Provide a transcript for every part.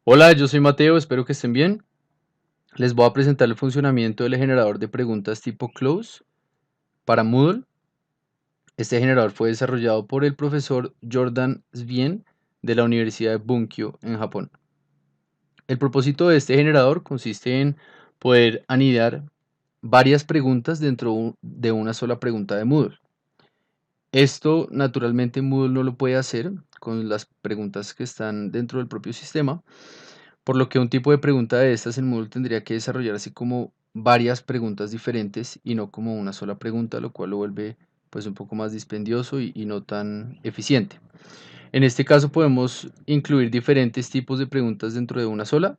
Hola, yo soy Mateo, espero que estén bien. Les voy a presentar el funcionamiento del generador de preguntas tipo Close para Moodle. Este generador fue desarrollado por el profesor Jordan Svien de la Universidad de Bunkyo en Japón. El propósito de este generador consiste en poder anidar varias preguntas de una sola pregunta de Moodle. Esto naturalmente Moodle no lo puede hacer con las preguntas que están dentro del propio sistema. Por lo que un tipo de pregunta de estas en Moodle tendría que desarrollarse como varias preguntas diferentes y no como una sola pregunta, lo cual lo vuelve pues un poco más dispendioso y no tan eficiente. En este caso podemos incluir diferentes tipos de preguntas dentro de una sola.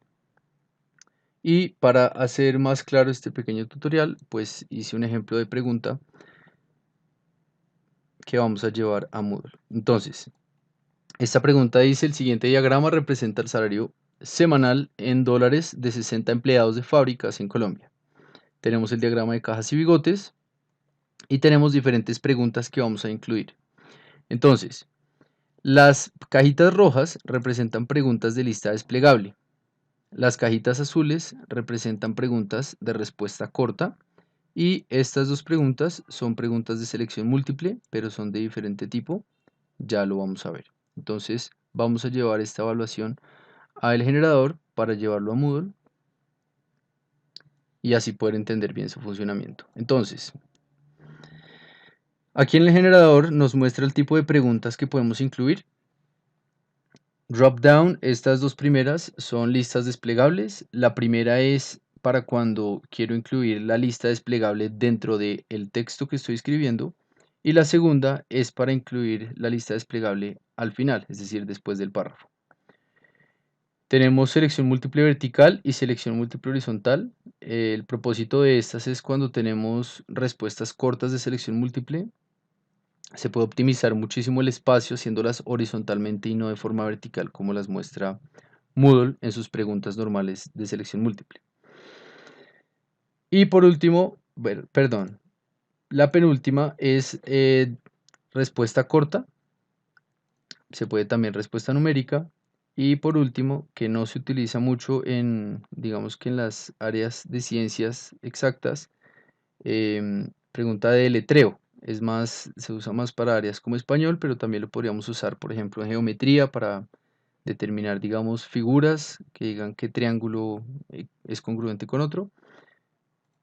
Y para hacer más claro este pequeño tutorial, pues hice un ejemplo de pregunta que vamos a llevar a Moodle. Entonces, esta pregunta dice: el siguiente diagrama representa el salario semanal en dólares de 60 empleados de fábricas en Colombia. Tenemos el diagrama de cajas y bigotes y tenemos diferentes preguntas que vamos a incluir. Entonces, las cajitas rojas representan preguntas de lista desplegable. Las cajitas azules representan preguntas de respuesta corta. Y estas dos preguntas son preguntas de selección múltiple, pero son de diferente tipo. Ya lo vamos a ver. Entonces, vamos a llevar esta evaluación al generador para llevarlo a Moodle y así poder entender bien su funcionamiento. Entonces, aquí en el generador nos muestra el tipo de preguntas que podemos incluir. Dropdown, estas dos primeras son listas desplegables. La primera es para cuando quiero incluir la lista desplegable dentro del texto que estoy escribiendo. Y la segunda es para incluir la lista desplegable al final, es decir, después del párrafo. Tenemos selección múltiple vertical y selección múltiple horizontal. El propósito de estas es cuando tenemos respuestas cortas de selección múltiple. Se puede optimizar muchísimo el espacio haciéndolas horizontalmente y no de forma vertical como las muestra Moodle en sus preguntas normales de selección múltiple. Y por último, bueno, perdón, la penúltima es respuesta corta. Se puede también respuesta numérica. Y por último, que no se utiliza mucho en, digamos que en las áreas de ciencias exactas, pregunta de letreo. Es más, se usa más para áreas como español, pero también lo podríamos usar, por ejemplo, en geometría para determinar, digamos, figuras que digan qué triángulo es congruente con otro.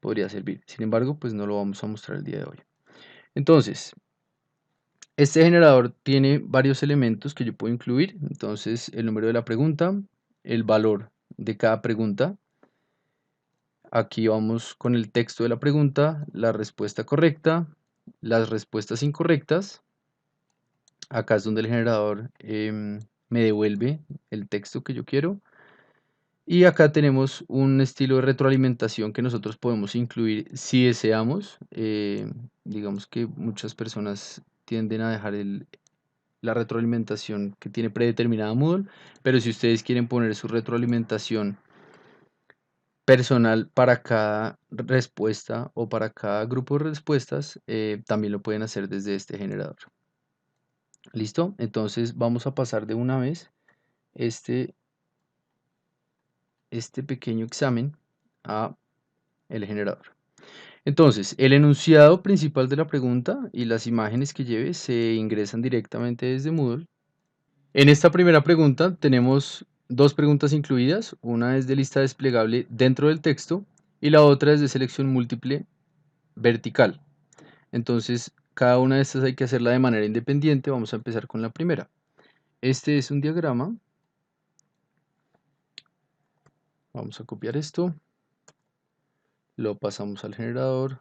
Podría servir. Sin embargo, pues no lo vamos a mostrar el día de hoy. Entonces, este generador tiene varios elementos que yo puedo incluir. Entonces, el número de la pregunta, el valor de cada pregunta. Aquí vamos con el texto de la pregunta, la respuesta correcta, las respuestas incorrectas. Acá es donde el generador me devuelve el texto que yo quiero. Y acá tenemos un estilo de retroalimentación que nosotros podemos incluir si deseamos. Digamos que muchas personas tienden a dejar la retroalimentación que tiene predeterminada Moodle, pero si ustedes quieren poner su retroalimentación personal para cada respuesta o para cada grupo de respuestas, también lo pueden hacer desde este generador. ¿Listo? Entonces vamos a pasar de una vez este, este pequeño examen a el generador. Entonces, el enunciado principal de la pregunta y las imágenes que lleve se ingresan directamente desde Moodle. En esta primera pregunta tenemos dos preguntas incluidas. Una es de lista desplegable dentro del texto y la otra es de selección múltiple vertical. Entonces, cada una de estas hay que hacerla de manera independiente. Vamos a empezar con la primera. Este es un diagrama. Vamos a copiar esto. Lo pasamos al generador.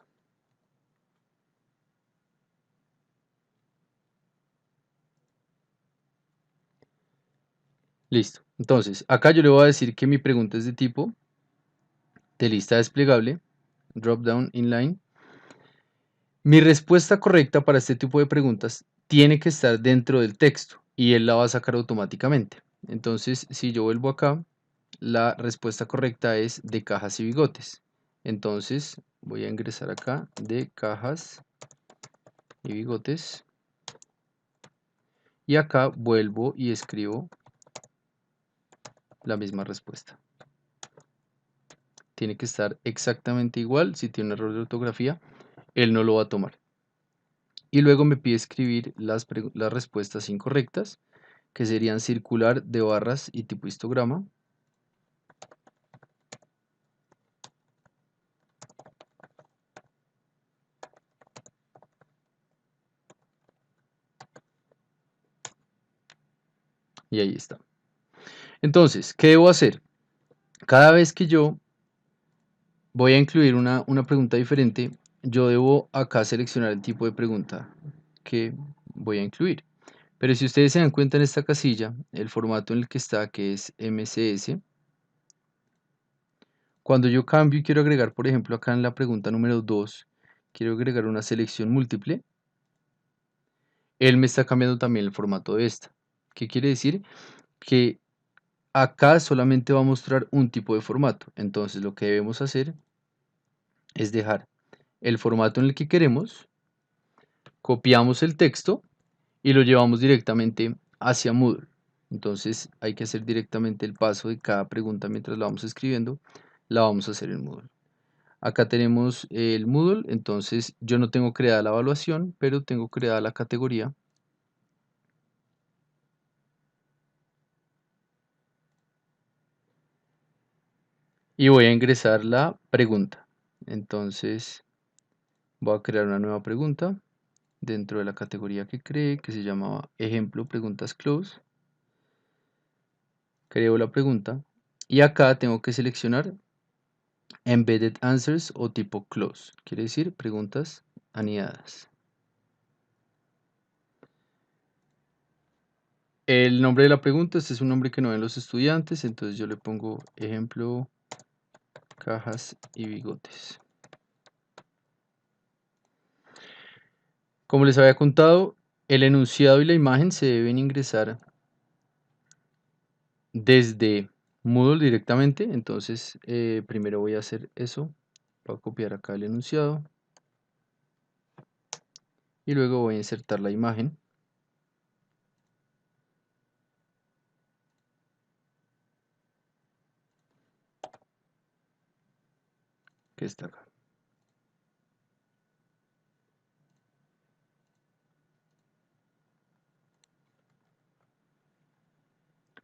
Listo. Entonces, acá yo le voy a decir que mi pregunta es de tipo de lista desplegable, drop down inline. Mi respuesta correcta para este tipo de preguntas tiene que estar dentro del texto y él la va a sacar automáticamente. Entonces, si yo vuelvo acá, la respuesta correcta es de cajas y bigotes. Entonces, voy a ingresar acá de cajas y bigotes. Y acá vuelvo y escribo la misma respuesta. Tiene que estar exactamente igual. Si tiene un error de ortografía, él no lo va a tomar. Y luego me pide escribir las respuestas incorrectas, que serían circular, de barras y tipo histograma. Y ahí está. Entonces, ¿qué debo hacer? Cada vez que yo voy a incluir una pregunta diferente, yo debo acá seleccionar el tipo de pregunta que voy a incluir. Pero si ustedes se dan cuenta en esta casilla, el formato en el que está, que es MCS, cuando yo cambio y quiero agregar, por ejemplo, acá en la pregunta número 2, quiero agregar una selección múltiple, él me está cambiando también el formato de esta. ¿Qué quiere decir? Que acá solamente va a mostrar un tipo de formato. Entonces lo que debemos hacer es dejar el formato en el que queremos, copiamos el texto y lo llevamos directamente hacia Moodle. Entonces hay que hacer directamente el paso de cada pregunta mientras la vamos escribiendo, la vamos a hacer en Moodle. Acá tenemos el Moodle, entonces yo no tengo creada la evaluación, pero tengo creada la categoría. Y voy a ingresar la pregunta. Entonces voy a crear una nueva pregunta dentro de la categoría que creé, que se llamaba ejemplo preguntas close. Creo la pregunta y acá tengo que seleccionar embedded answers o tipo close, quiere decir preguntas anidadas. El nombre de la pregunta, este es un nombre que no ven los estudiantes, entonces yo le pongo ejemplo cajas y bigotes. Como les había contado, el enunciado y la imagen se deben ingresar desde Moodle directamente, entonces primero voy a hacer eso, voy a copiar acá el enunciado y luego voy a insertar la imagen que está acá.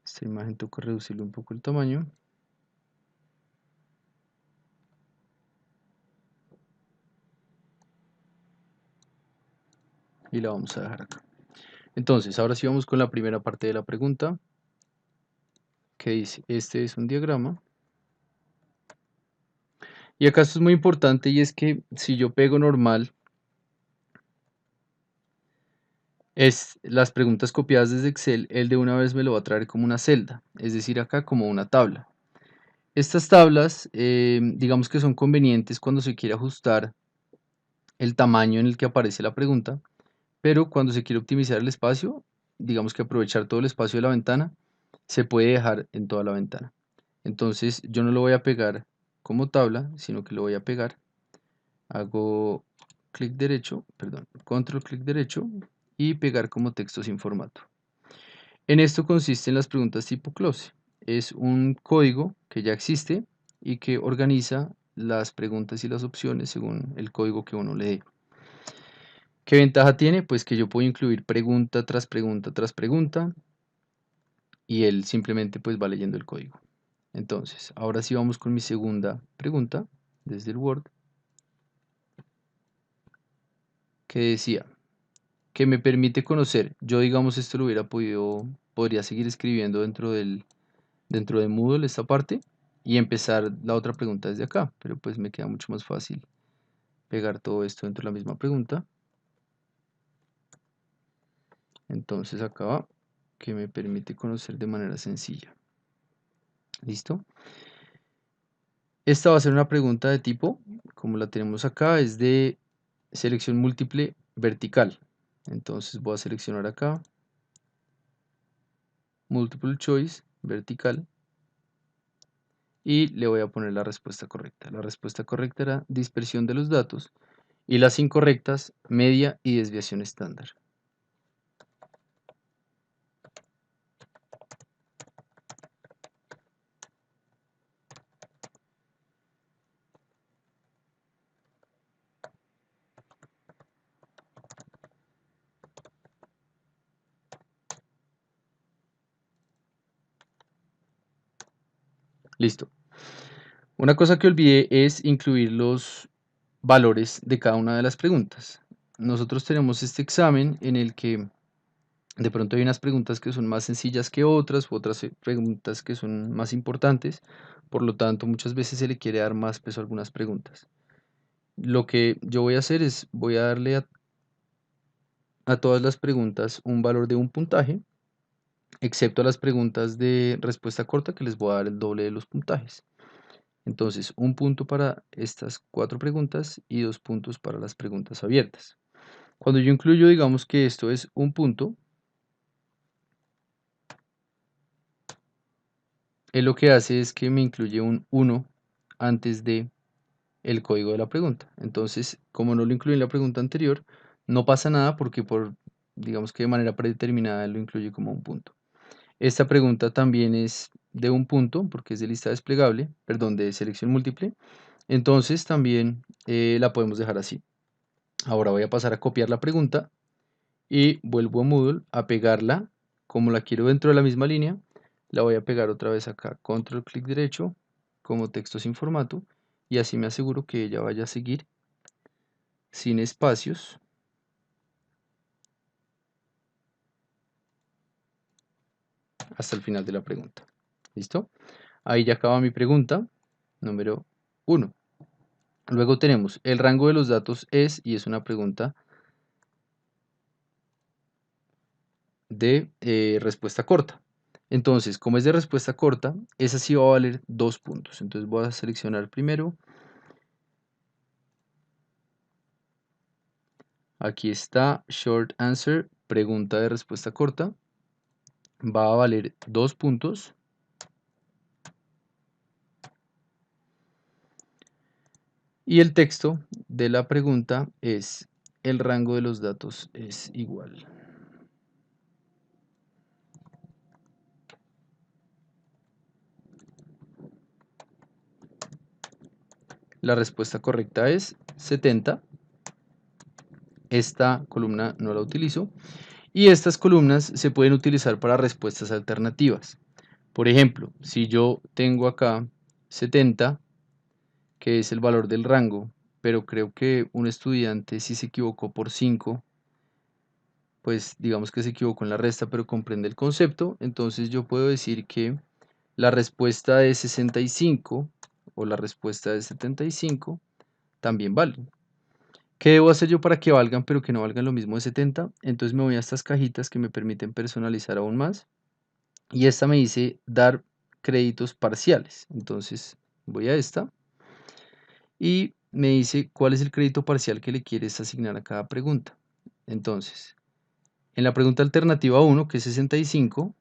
Esta imagen toca reducirle un poco el tamaño. Y la vamos a dejar acá. Entonces, ahora sí vamos con la primera parte de la pregunta, que dice, este es un diagrama. Y acá esto es muy importante y es que si yo pego normal, es las preguntas copiadas desde Excel, él de una vez me lo va a traer como una celda, es decir, acá como una tabla. Estas tablas, digamos que son convenientes cuando se quiere ajustar el tamaño en el que aparece la pregunta, pero cuando se quiere optimizar el espacio, digamos que aprovechar todo el espacio de la ventana, se puede dejar en toda la ventana. Entonces yo no lo voy a pegar como tabla, sino que lo voy a pegar. Hago clic derecho, perdón, control clic derecho y pegar como texto sin formato. En esto consisten las preguntas tipo close. Es un código que ya existe y que organiza las preguntas y las opciones según el código que uno le dé. ¿Qué ventaja tiene? Pues que yo puedo incluir pregunta tras pregunta tras pregunta y él simplemente pues va leyendo el código. Entonces, ahora sí vamos con mi segunda pregunta desde el Word, que decía que me permite conocer. Yo, digamos, esto lo podría seguir escribiendo dentro de Moodle esta parte y empezar la otra pregunta desde acá, pero pues me queda mucho más fácil pegar todo esto dentro de la misma pregunta. Entonces acá va, que me permite conocer de manera sencilla. ¿Listo? Esta va a ser una pregunta de tipo, como la tenemos acá, es de selección múltiple vertical. Entonces voy a seleccionar acá, multiple choice vertical, y le voy a poner la respuesta correcta. La respuesta correcta era dispersión de los datos y las incorrectas, media y desviación estándar. Listo. Una cosa que olvidé es incluir los valores de cada una de las preguntas. Nosotros tenemos este examen en el que de pronto hay unas preguntas que son más sencillas que otras, u otras preguntas que son más importantes. Por lo tanto, muchas veces se le quiere dar más peso a algunas preguntas. Lo que yo voy a hacer es, voy a darle a todas las preguntas un valor de un puntaje, excepto a las preguntas de respuesta corta, que les voy a dar el doble de los puntajes. Entonces, un punto para estas 4 preguntas y 2 puntos para las preguntas abiertas. Cuando yo incluyo, digamos que esto es un punto, él lo que hace es que me incluye un 1 antes de el código de la pregunta. Entonces, como no lo incluí en la pregunta anterior, no pasa nada porque digamos que de manera predeterminada lo incluye como un punto. Esta pregunta también es de un punto porque es de lista desplegable, perdón, de selección múltiple. Entonces también la podemos dejar así. Ahora voy a pasar a copiar la pregunta y vuelvo a Moodle a pegarla. Como la quiero dentro de la misma línea, la voy a pegar otra vez acá, control clic derecho, como texto sin formato, y así me aseguro que ella vaya a seguir sin espacios hasta el final de la pregunta. ¿Listo? Ahí ya acaba mi pregunta número 1. Luego tenemos el rango de los datos es, y es una pregunta de respuesta corta. Entonces, como es de respuesta corta, esa sí va a valer 2 puntos. Entonces voy a seleccionar primero. Aquí está short answer, pregunta de respuesta corta. Va a valer 2 puntos. Y el texto de la pregunta es el rango de los datos es igual. La respuesta correcta es 70. Esta columna no la utilizo. Y estas columnas se pueden utilizar para respuestas alternativas. Por ejemplo, si yo tengo acá 70, que es el valor del rango, pero creo que un estudiante si se equivocó por 5, pues digamos que se equivocó en la resta, pero comprende el concepto, entonces yo puedo decir que la respuesta de 65 o la respuesta de 75 también valen. ¿Qué debo hacer yo para que valgan, pero que no valgan lo mismo de 70? Entonces me voy a estas cajitas que me permiten personalizar aún más. Y esta me dice dar créditos parciales. Entonces voy a esta y me dice cuál es el crédito parcial que le quieres asignar a cada pregunta. Entonces, en la pregunta alternativa 1, que es 65,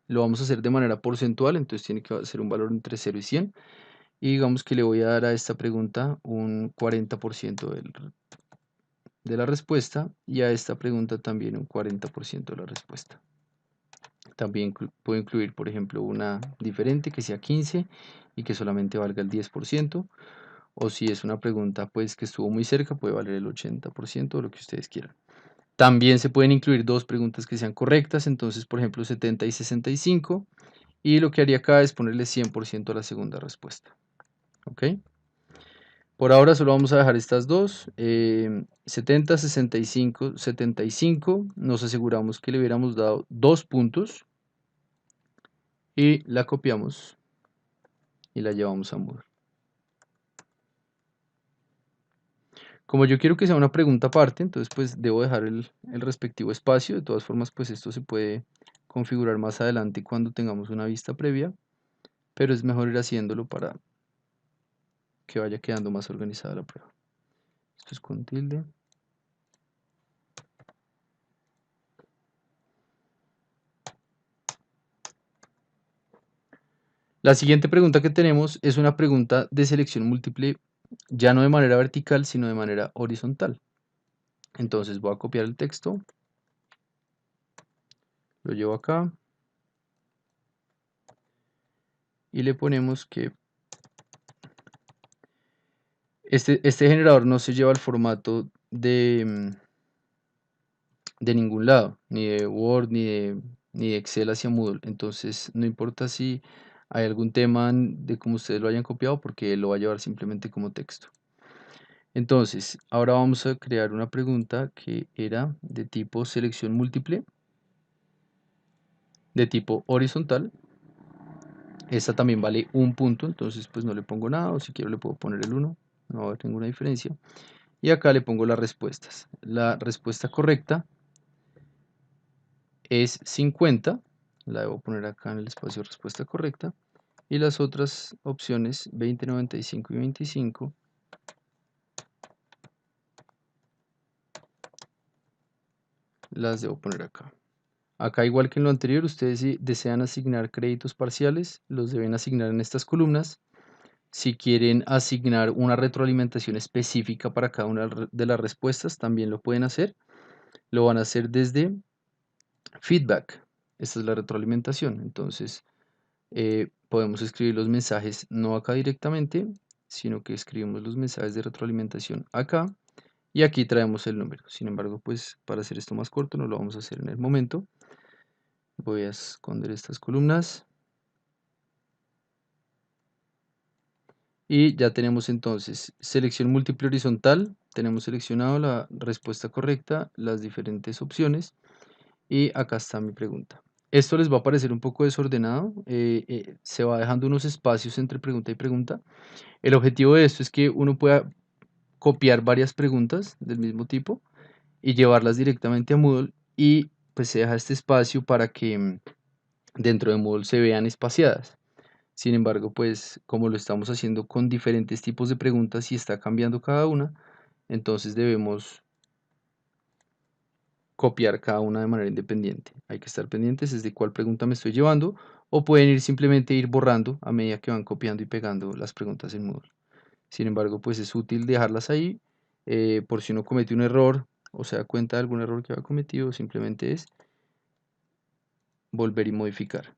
lo vamos a hacer de manera porcentual, entonces tiene que ser un valor entre 0 y 100. Y digamos que le voy a dar a esta pregunta un 40% de la respuesta y a esta pregunta también un 40% de la respuesta. También puedo incluir, por ejemplo, una diferente que sea 15 y que solamente valga el 10%. O si es una pregunta pues que estuvo muy cerca, puede valer el 80% o lo que ustedes quieran. También se pueden incluir dos preguntas que sean correctas, entonces por ejemplo 70 y 65. Y lo que haría acá es ponerle 100% a la segunda respuesta. ¿Ok? Por ahora solo vamos a dejar estas dos. 70, 65, 75. Nos aseguramos que le hubiéramos dado 2 puntos. Y la copiamos y la llevamos a Moodle. Como yo quiero que sea una pregunta aparte, entonces pues debo dejar el respectivo espacio. De todas formas, pues esto se puede configurar más adelante cuando tengamos una vista previa, pero es mejor ir haciéndolo para que vaya quedando más organizada la prueba. Esto es con tilde. La siguiente pregunta que tenemos es una pregunta de selección múltiple, ya no de manera vertical, sino de manera horizontal. Entonces voy a copiar el texto, lo llevo acá y le ponemos que este generador no se lleva el formato de ningún lado, ni de Word, ni de Excel hacia Moodle. Entonces, no importa si ¿Hay algún tema de cómo ustedes lo hayan copiado? Porque él lo va a llevar simplemente como texto. Entonces, ahora vamos a crear una pregunta que era de tipo selección múltiple, de tipo horizontal. Esta también vale un punto, entonces pues no le pongo nada, o si quiero le puedo poner el 1, no va a haber ninguna diferencia. Y acá le pongo las respuestas. La respuesta correcta es 50, la debo poner acá en el espacio respuesta correcta. Y las otras opciones 20, 95 y 25 las debo poner acá. Acá, igual que en lo anterior, ustedes si desean asignar créditos parciales, los deben asignar en estas columnas. Si quieren asignar una retroalimentación específica para cada una de las respuestas, también lo pueden hacer. Lo van a hacer desde feedback. Esta es la retroalimentación. Entonces, podemos escribir los mensajes no acá directamente, sino que escribimos los mensajes de retroalimentación acá. Y aquí traemos el número. Sin embargo, pues para hacer esto más corto, no lo vamos a hacer en el momento. Voy a esconder estas columnas. Y ya tenemos entonces selección múltiple horizontal. Tenemos seleccionado la respuesta correcta, las diferentes opciones. Y acá está mi pregunta. Esto les va a parecer un poco desordenado. Se va dejando unos espacios entre pregunta y pregunta. El objetivo de esto es que uno pueda copiar varias preguntas del mismo tipo y llevarlas directamente a Moodle, y pues se deja este espacio para que dentro de Moodle se vean espaciadas. Sin embargo, pues como lo estamos haciendo con diferentes tipos de preguntas y está cambiando cada una, entonces debemos copiar cada una de manera independiente. Hay que estar pendientes desde cuál pregunta me estoy llevando, o pueden simplemente ir borrando a medida que van copiando y pegando las preguntas en Moodle. Sin embargo, pues es útil dejarlas ahí por si uno comete un error o se da cuenta de algún error que ha cometido, simplemente es volver y modificar.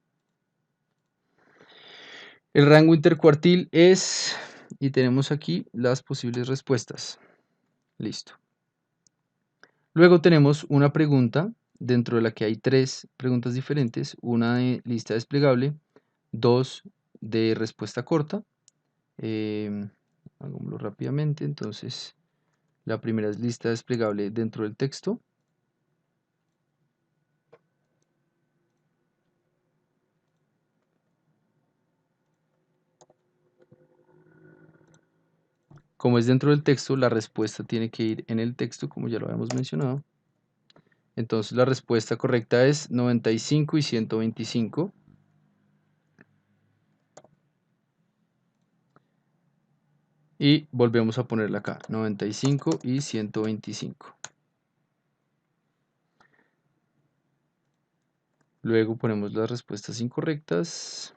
El rango intercuartil es, y tenemos aquí las posibles respuestas. Listo. Luego tenemos una pregunta dentro de la que hay tres preguntas diferentes, una de lista desplegable, dos de respuesta corta. Hagámoslo rápidamente. Entonces, la primera es lista desplegable dentro del texto. Como es dentro del texto, la respuesta tiene que ir en el texto, como ya lo habíamos mencionado. Entonces, la respuesta correcta es 95 y 125. Y volvemos a ponerla acá, 95 y 125. Luego ponemos las respuestas incorrectas.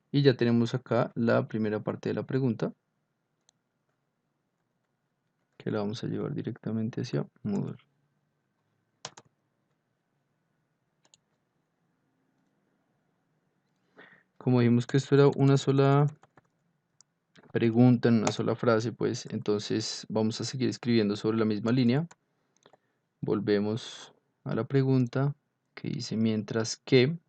Y ya tenemos acá la primera parte de la pregunta, que la vamos a llevar directamente hacia Moodle. Como dijimos que esto era una sola pregunta en una sola frase, pues entonces vamos a seguir escribiendo sobre la misma línea. Volvemos a la pregunta que dice mientras que.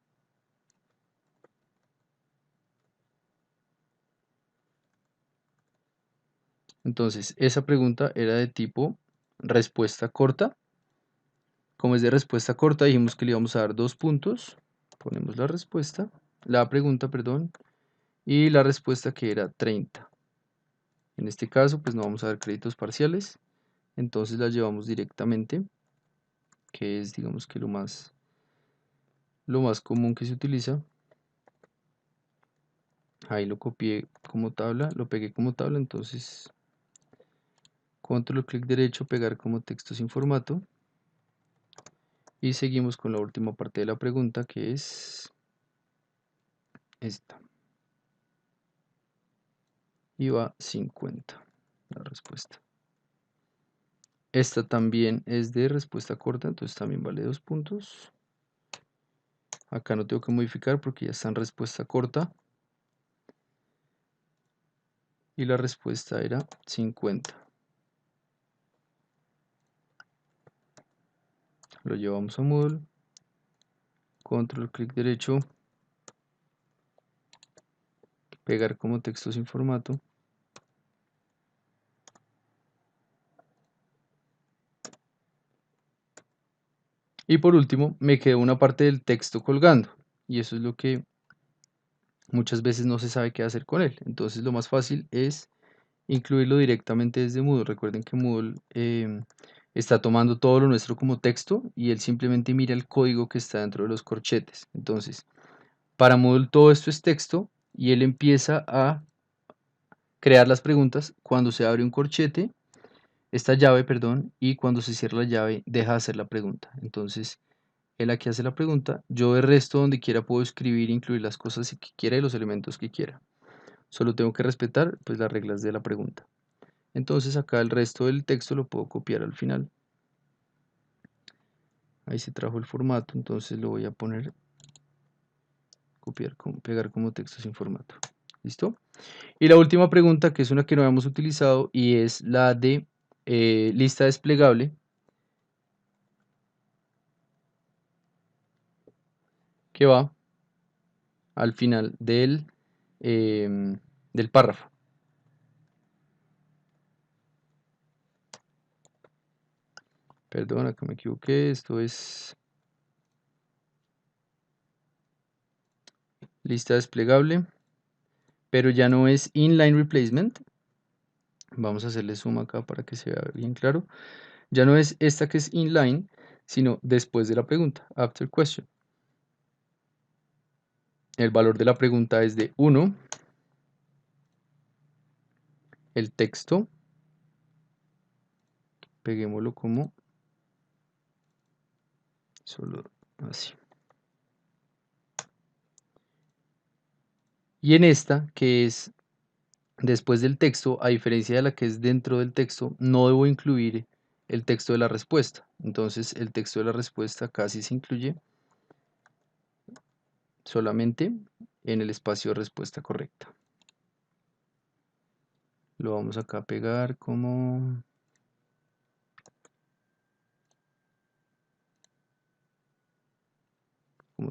Entonces, esa pregunta era de tipo respuesta corta. Como es de respuesta corta, dijimos que le íbamos a dar 2 puntos. Ponemos la pregunta, perdón, y la respuesta que era 30. En este caso, pues no vamos a dar créditos parciales, entonces la llevamos directamente, que es, digamos que lo más común que se utiliza. Ahí lo copié como tabla, lo pegué como tabla, entonces control clic derecho, pegar como texto sin formato. Y seguimos con la última parte de la pregunta, que es esta. y va 50 la respuesta. Esta también es de respuesta corta, entonces también vale 2 puntos. Acá no tengo que modificar porque ya está en respuesta corta. Y la respuesta era 50. Lo llevamos a Moodle. Control clic derecho. Pegar como texto sin formato. Y por último, me quedó una parte del texto colgando. Y eso es lo que muchas veces no se sabe qué hacer con él. Entonces lo más fácil es incluirlo directamente desde Moodle. Recuerden que Moodle está tomando todo lo nuestro como texto y él simplemente mira el código que está dentro de los corchetes. Entonces, para Moodle todo esto es texto y él empieza a crear las preguntas cuando se abre un corchete, esta llave, perdón, y cuando se cierra la llave deja de hacer la pregunta. Entonces, él aquí hace la pregunta, yo de resto donde quiera puedo escribir e incluir las cosas que quiera y los elementos que quiera. Solo tengo que respetar pues las reglas de la pregunta. Entonces acá el resto del texto lo puedo copiar al final. Ahí se trajo el formato, entonces lo voy a poner, copiar, pegar como texto sin formato. ¿Listo? Y la última pregunta, que es una que no habíamos utilizado, y es la de lista desplegable, que va al final del párrafo. Perdón, acá me equivoqué, esto es lista desplegable, pero ya no es inline replacement. Vamos a hacerle zoom acá para que se vea bien claro. Ya no es esta que es inline, sino después de la pregunta, after question. El valor de la pregunta es de 1, el texto, peguémoslo como solo así. Y en esta, que es después del texto, a diferencia de la que es dentro del texto, no debo incluir el texto de la respuesta. Entonces el texto de la respuesta casi se incluye solamente en el espacio de respuesta correcta. Lo vamos acá a pegar como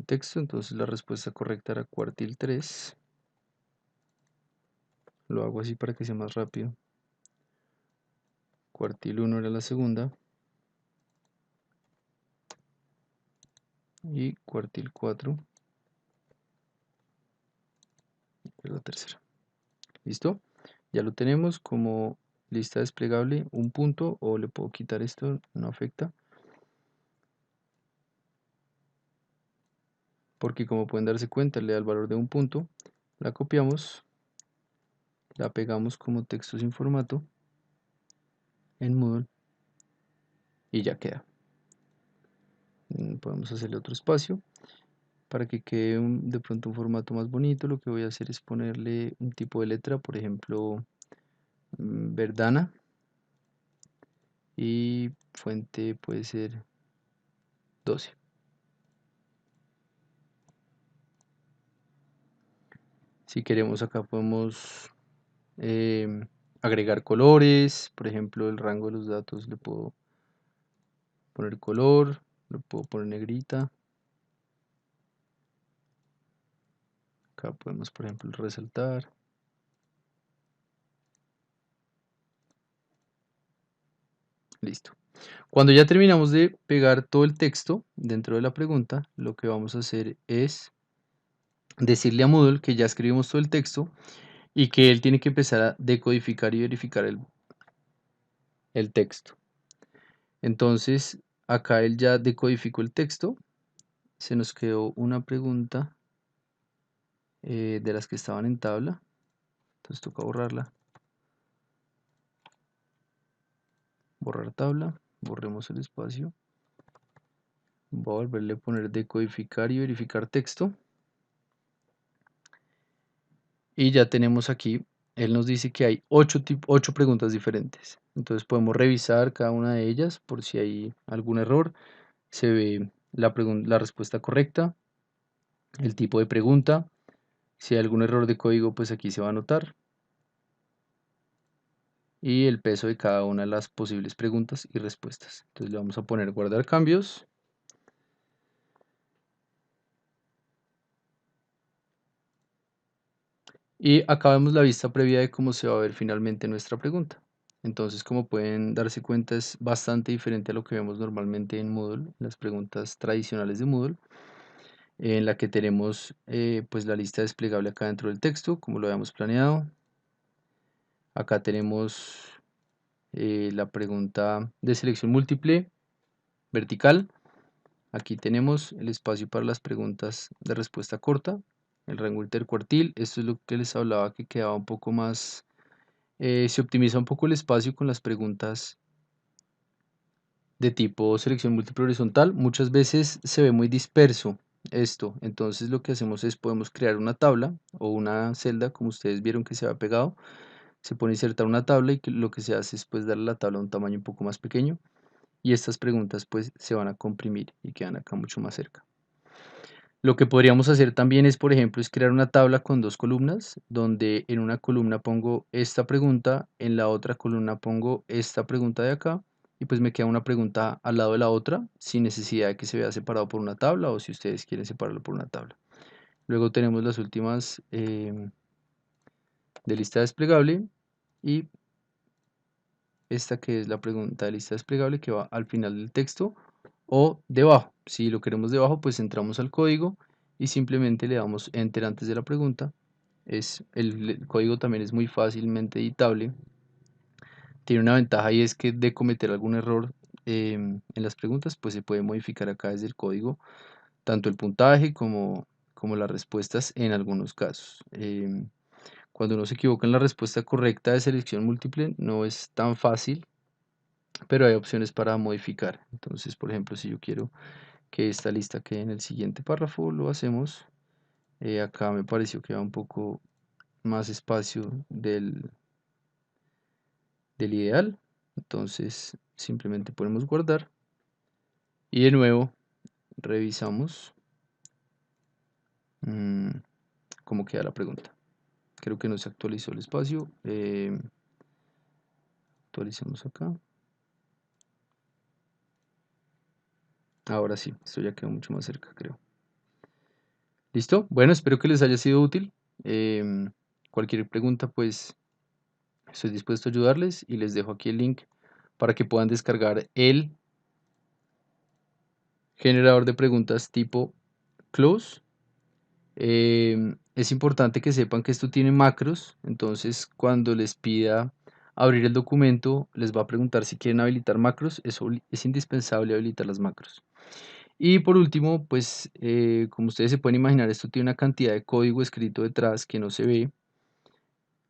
texto, entonces la respuesta correcta era cuartil 3. Lo hago así para que sea más rápido. Cuartil 1 era la segunda. Y cuartil 4 era la tercera. ¿Listo? Ya lo tenemos como lista desplegable, un punto, o le puedo quitar esto, no afecta. Porque como pueden darse cuenta, le da el valor de un punto, la copiamos, la pegamos como texto sin formato en Moodle y ya queda. Podemos hacerle otro espacio para que quede de pronto un formato más bonito. Lo que voy a hacer es ponerle un tipo de letra, por ejemplo, Verdana, y fuente puede ser 12. Si queremos acá podemos agregar colores, por ejemplo el rango de los datos le puedo poner color, le puedo poner negrita. Acá podemos por ejemplo resaltar. Listo. Cuando ya terminamos de pegar todo el texto dentro de la pregunta, lo que vamos a hacer es decirle a Moodle que ya escribimos todo el texto y que él tiene que empezar a decodificar y verificar el texto. Entonces, acá él ya decodificó el texto. Se nos quedó una pregunta de las que estaban en tabla. Entonces toca borrarla. Borrar tabla. Borremos el espacio. Voy a volverle a poner decodificar y verificar texto. Y ya tenemos aquí él nos dice que hay 8 preguntas diferentes. Entonces podemos revisar cada una de ellas por si hay algún error. Se ve la respuesta correcta, el tipo de pregunta. Si hay algún error de código, pues aquí se va a anotar. Y el peso de cada una de las posibles preguntas y respuestas. Entonces le vamos a poner guardar cambios. Y acá vemos la vista previa de cómo se va a ver finalmente nuestra pregunta. Entonces, como pueden darse cuenta, es bastante diferente a lo que vemos normalmente en Moodle, las preguntas tradicionales de Moodle, en la que tenemos pues la lista desplegable acá dentro del texto, como lo habíamos planeado. Acá tenemos la pregunta de selección múltiple vertical. Aquí tenemos el espacio para las preguntas de respuesta corta, el rango intercuartil. Esto es lo que les hablaba, que quedaba un poco más, se optimiza un poco el espacio con las preguntas de tipo selección múltiple horizontal. Muchas veces se ve muy disperso esto, entonces lo que hacemos es podemos crear una tabla o una celda, como ustedes vieron que se ha pegado. Se pone insertar una tabla y lo que se hace es pues darle a la tabla un tamaño un poco más pequeño, y estas preguntas pues se van a comprimir y quedan acá mucho más cerca. Lo que podríamos hacer también es, por ejemplo, es crear una tabla con 2 columnas, donde en una columna pongo esta pregunta, en la otra columna pongo esta pregunta de acá, y pues me queda una pregunta al lado de la otra, sin necesidad de que se vea separado por una tabla, o si ustedes quieren separarlo por una tabla. Luego tenemos las últimas de lista desplegable, y esta que es la pregunta de lista desplegable que va al final del texto o debajo. Si lo queremos debajo, pues entramos al código y simplemente le damos enter antes de la pregunta. El código también es muy fácilmente editable. Tiene una ventaja, y es que de cometer algún error en las preguntas, pues se puede modificar acá desde el código tanto el puntaje como las respuestas en algunos casos. Cuando uno se equivoca en la respuesta correcta de selección múltiple, no es tan fácil, pero hay opciones para modificar. Entonces, por ejemplo, si yo quiero que esta lista quede en el siguiente párrafo, lo hacemos. Acá me pareció que va un poco más espacio del ideal. Entonces, simplemente ponemos guardar y de nuevo revisamos mm, cómo queda la pregunta. Creo que no se actualizó el espacio. Actualicemos acá. Ahora sí, esto ya quedó mucho más cerca, creo. ¿Listo? Bueno, espero que les haya sido útil. Cualquier pregunta, pues estoy dispuesto a ayudarles, y les dejo aquí el link para que puedan descargar el generador de preguntas tipo close. Es importante que sepan que esto tiene macros, entonces cuando les pida abrir el documento, les va a preguntar si quieren habilitar macros. Es indispensable habilitar las macros. Y por último, pues como ustedes se pueden imaginar, esto tiene una cantidad de código escrito detrás que no se ve.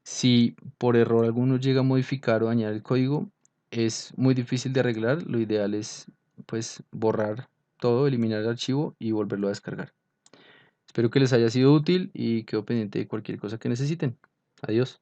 Si por error alguno llega a modificar o dañar el código, es muy difícil de arreglar. Lo ideal es pues borrar todo, eliminar el archivo y volverlo a descargar. Espero que les haya sido útil y quedo pendiente de cualquier cosa que necesiten. Adiós.